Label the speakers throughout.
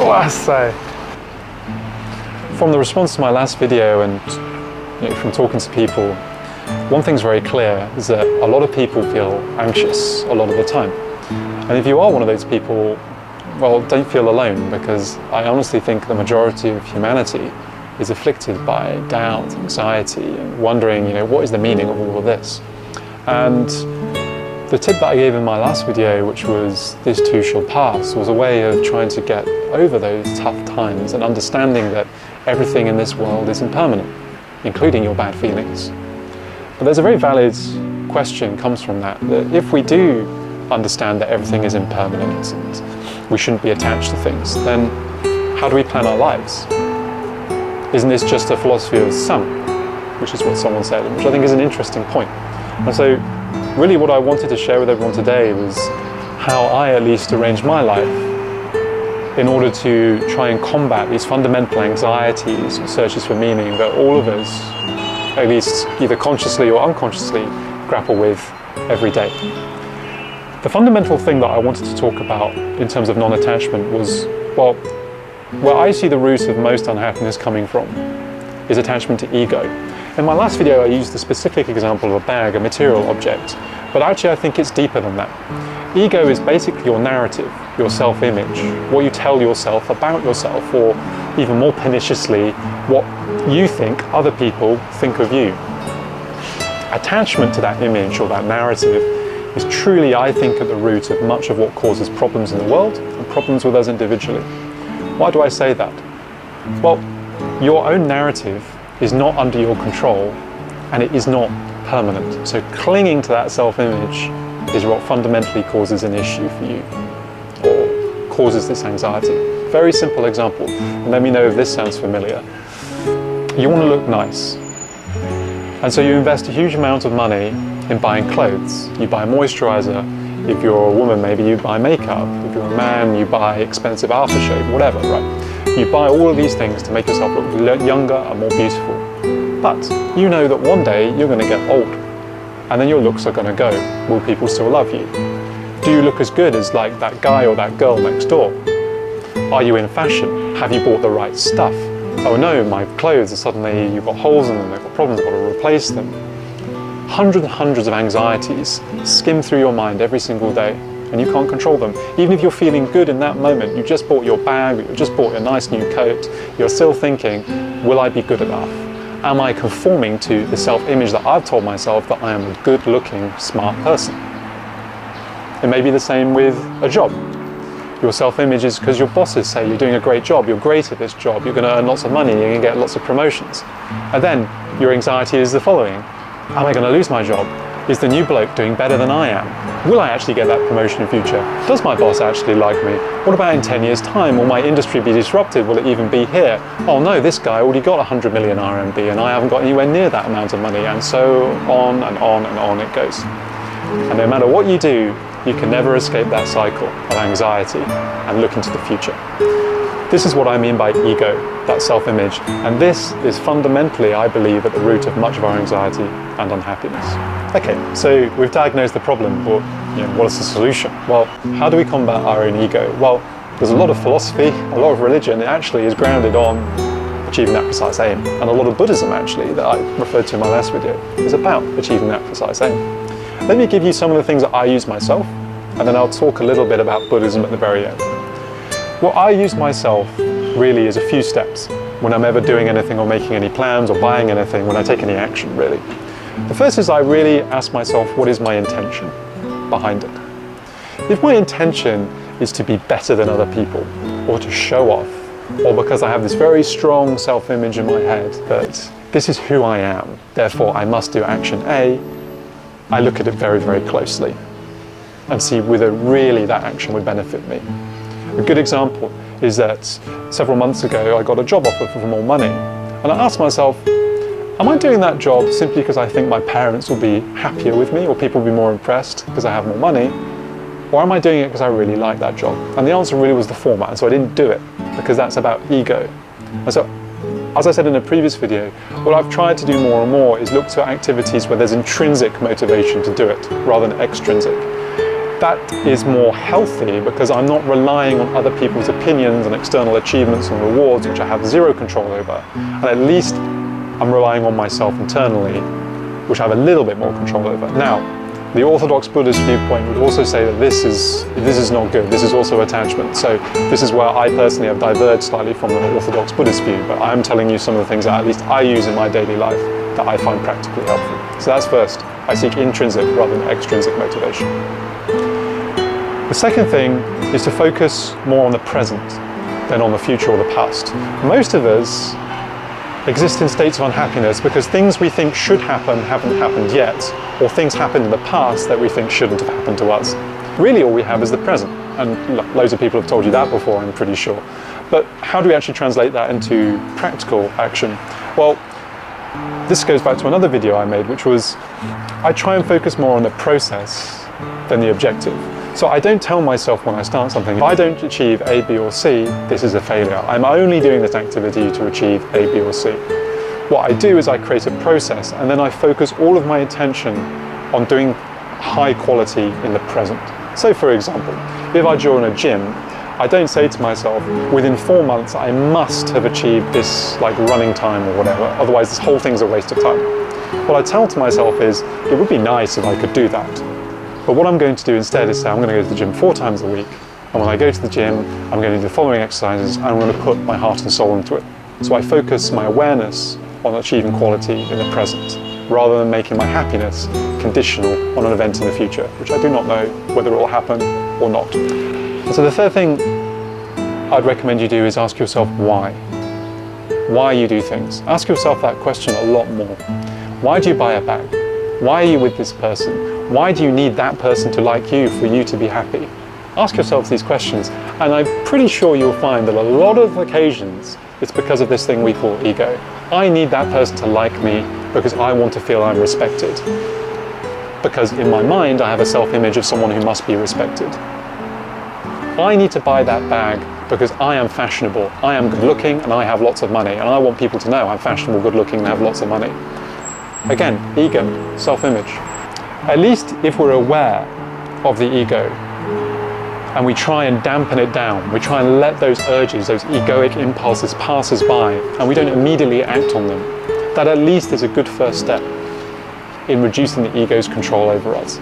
Speaker 1: 哇塞! From the response to my last video and from talking to people, one thing's very clear is that a lot of people feel anxious a lot of the time. And if you are one of those people, well, don't feel alone, because I honestly think the majority of humanity is afflicted by doubt, anxiety, and wondering, what is the meaning of all of this? And the tip that I gave in my last video, which was "this too shall pass," was a way of trying to get over those tough times and understanding that everything in this world is impermanent, including your bad feelings. But there's a very valid question comes from that if we do understand that everything is impermanent and we shouldn't be attached to things, then how do we plan our lives? Isn't this just a philosophy of sum, which is what someone said, which I think is an interesting point. And so really what I wanted to share with everyone today was how I at least arranged my life in order to try and combat these fundamental anxieties and searches for meaning that all of us, at least either consciously or unconsciously, grapple with every day. The fundamental thing that I wanted to talk about in terms of non-attachment was, well, where I see the root of most unhappiness coming from is attachment to ego. In my last video I used the specific example of a bag, a material object, but actually I think it's deeper than that. Ego is basically your narrative, your self-image, what you tell yourself about yourself, or even more perniciously, what you think other people think of you. Attachment to that image or that narrative is truly, I think, at the root of much of what causes problems in the world and problems with us individually. Why do I say that? Well, your own narrative is not under your control and it is not permanent. So clinging to that self-image is what fundamentally causes an issue for you or causes this anxiety. Very simple example, and let me know if this sounds familiar. You want to look nice, and so you invest a huge amount of money in buying clothes. You buy moisturizer. If you're a woman, maybe you buy makeup. If you're a man, you buy expensive aftershave, whatever, right? You buy all of these things to make yourself look younger and more beautiful. But you know that one day you're going to get old, and then your looks are going to go. Will people still love you? Do you look as good as like that guy or that girl next door? Are you in fashion? Have you bought the right stuff? Oh no, my clothes are suddenly, you've got holes in them, they've got problems, I've got to replace them. Hundreds and hundreds of anxieties skim through your mind every single day, and you can't control them. Even if you're feeling good in that moment, you just bought your bag, you just bought your nice new coat, you're still thinking, will I be good enough? Am I conforming to the self-image that I've told myself that I am a good-looking, smart person? It may be the same with a job. Your self-image is because your bosses say you're doing a great job, you're great at this job, you're going to earn lots of money, you're going to get lots of promotions. And then your anxiety is the following. Am I going to lose my job? Is the new bloke doing better than I am? Will I actually get that promotion in future? Does my boss actually like me? What about in 10 years' time? Will my industry be disrupted? Will it even be here? Oh no, this guy already got 100 million RMB and I haven't got anywhere near that amount of money, and so on and on and on it goes. And no matter what you do, you can never escape that cycle of anxiety and look into the future. This is what I mean by ego, that self-image, and this is fundamentally, I believe, at the root of much of our anxiety and unhappiness. Okay, so we've diagnosed the problem, but what is the solution? Well, how do we combat our own ego? Well, there's a lot of philosophy, a lot of religion. It actually is grounded on achieving that precise aim, and a lot of Buddhism actually that I referred to in my last video is about achieving that precise aim. Let me give you some of the things that I use myself, and then I'll talk a little bit about Buddhism at the very end. What I use myself really is a few steps when I'm ever doing anything or making any plans or buying anything, when I take any action really. The first is I really ask myself, what is my intention behind it? If my intention is to be better than other people, or to show off, or because I have this very strong self-image in my head that this is who I am, therefore I must do action A, I look at it very, very closely and see whether really that action would benefit me. A good example is that several months ago I got a job offer for more money, and I asked myself, am I doing that job simply because I think my parents will be happier with me or people will be more impressed because I have more money, or am I doing it because I really like that job? And the answer really was the former, and so I didn't do it because that's about ego. And so, as I said in a previous video, what I've tried to do more and more is look to activities where there's intrinsic motivation to do it rather than extrinsic. that is more healthy because I'm not relying on other people's opinions and external achievements and rewards, which I have zero control over. And at least I'm relying on myself internally, which I have a little bit more control over. Now, the orthodox Buddhist viewpoint would also say that this is not good. This is also attachment. So this is where I personally have diverged slightly from the orthodox Buddhist view, but I'm telling you some of the things that at least I use in my daily life that I find practically helpful. So that's first. I seek intrinsic rather than extrinsic motivation. The second thing is to focus more on the present than on the future or the past. Most of us exist in states of unhappiness because things we think should happen haven't happened yet, or things happened in the past that we think shouldn't have happened to us. Really all we have is the present, and loads of people have told you that before, I'm pretty sure. But how do we actually translate that into practical action? Well, this goes back to another video I made, which was I try and focus more on the process than the objective. So I don't tell myself when I start something, if I don't achieve A, B, or C, this is a failure. I'm only doing this activity to achieve A, B, or C. What I do is I create a process, and then I focus all of my attention on doing high quality in the present. So for example, if I join a gym, I don't say to myself, within 4 months I must have achieved this like running time or whatever, otherwise this whole thing's a waste of time. What I tell to myself is, it would be nice if I could do that. But what I'm going to do instead is say I'm going to go to the gym 4 times a week, and when I go to the gym, I'm going to do the following exercises, and I'm going to put my heart and soul into it. So I focus my awareness on achieving quality in the present, rather than making my happiness conditional on an event in the future, which I do not know whether it will happen or not. And so the third thing I'd recommend you do is ask yourself why. Why you do things. Ask yourself that question a lot more. Why do you buy a bag? Why are you with this person? Why do you need that person to like you for you to be happy? Ask yourselves these questions, and I'm pretty sure you'll find that a lot of occasions it's because of this thing we call ego. I need that person to like me because I want to feel I'm respected. Because in my mind I have a self-image of someone who must be respected. I need to buy that bag because I am fashionable, I am good looking, and I have lots of money, and I want people to know I'm fashionable, good looking, and have lots of money. Again, ego, self-image. At least if we're aware of the ego and we try and dampen it down, we try and let those urges, those egoic impulses pass us by, and we don't immediately act on them, that at least is a good first step in reducing the ego's control over us.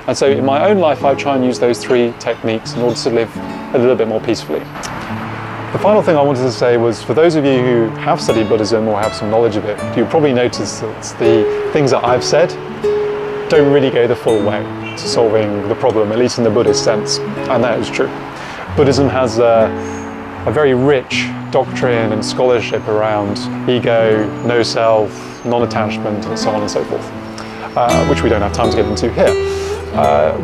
Speaker 1: And so in my own life, I try and use those 3 techniques in order to live a little bit more peacefully. The final thing I wanted to say was, for those of you who have studied Buddhism or have some knowledge of it, you'll probably notice that the things that I've said don't really go the full way to solving the problem, at least in the Buddhist sense, and that is true. Buddhism has a very rich doctrine and scholarship around ego, no self, non-attachment, and so on and so forth, which we don't have time to get into here.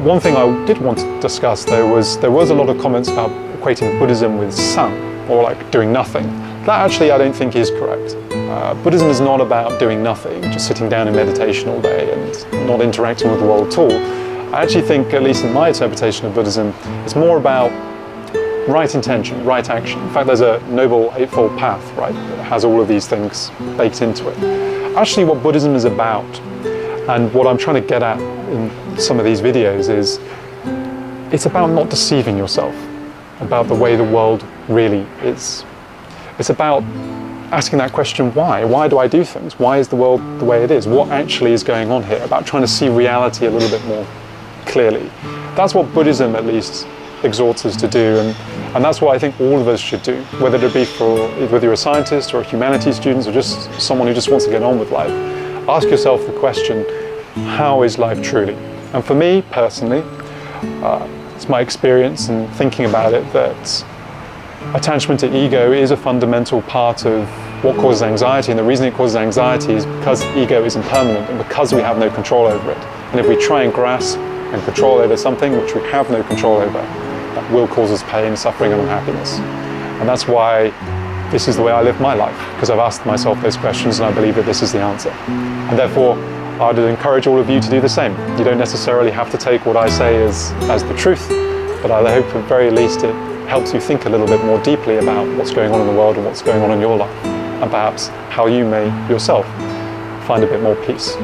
Speaker 1: One thing I did want to discuss though was there was a lot of comments about equating Buddhism with sang, or like doing nothing. That actually I don't think is correct. Buddhism is not about doing nothing, just sitting down in meditation all day and not interacting with the world at all. I actually think, at least in my interpretation of Buddhism, it's more about right intention, right action. In fact, there's a Noble Eightfold Path, right, that has all of these things baked into it. Actually, what Buddhism is about, and what I'm trying to get at in some of these videos, is it's about not deceiving yourself about the way the world really is. It's about asking that question, why? Why do I do things? Why is the world the way it is? What actually is going on here? About trying to see reality a little bit more clearly. That's what Buddhism at least exhorts us to do, and that's what I think all of us should do, whether it be whether you're a scientist or a humanities student or just someone who just wants to get on with life. Ask yourself the question, how is life truly? And for me personally, it's my experience in thinking about it that attachment to ego is a fundamental part of what causes anxiety, and the reason it causes anxiety is because ego is impermanent and because we have no control over it. And if we try and grasp and control over something which we have no control over, that will cause us pain, suffering, and unhappiness. And that's why this is the way I live my life, because I've asked myself those questions and I believe that this is the answer. And therefore, I'd encourage all of you to do the same. You don't necessarily have to take what I say as the truth, but I hope at very least it helps you think a little bit more deeply about what's going on in the world and what's going on in your life, and perhaps how you may yourself find a bit more peace.